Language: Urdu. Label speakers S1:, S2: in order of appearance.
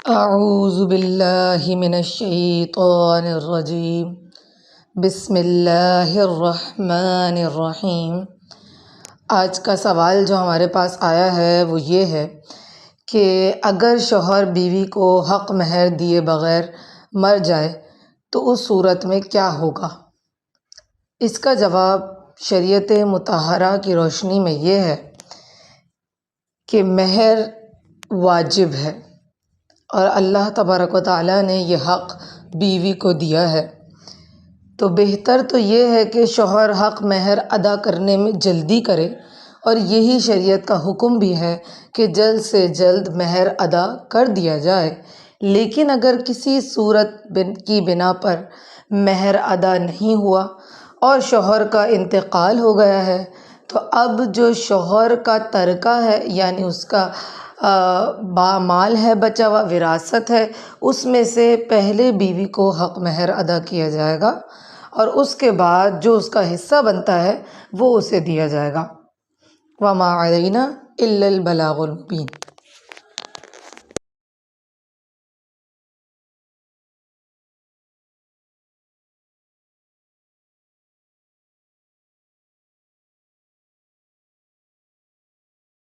S1: اعوذ باللہ من الشیطان الرجیم بسم اللہ الرحمن الرحیم۔ آج کا سوال جو ہمارے پاس آیا ہے وہ یہ ہے کہ اگر شوہر بیوی کو حق مہر دیے بغیر مر جائے تو اس صورت میں کیا ہوگا؟ اس کا جواب شریعت مطہرہ کی روشنی میں یہ ہے کہ مہر واجب ہے اور اللہ تبارک و تعالیٰ نے یہ حق بیوی کو دیا ہے، تو بہتر تو یہ ہے کہ شوہر حق مہر ادا کرنے میں جلدی کرے، اور یہی شریعت کا حکم بھی ہے کہ جلد سے جلد مہر ادا کر دیا جائے۔ لیکن اگر کسی صورت کی بنا پر مہر ادا نہیں ہوا اور شوہر کا انتقال ہو گیا ہے تو اب جو شوہر کا ترکہ ہے، یعنی اس کا مال ہے، بچا ہوا وراثت ہے، اس میں سے پہلے بیوی کو حق مہر ادا کیا جائے گا اور اس کے بعد جو اس کا حصہ بنتا ہے وہ اسے دیا جائے گا۔ وَمَا عَلَيْنَا إِلَّا الْبَلَاغُ الْمُبِينُ۔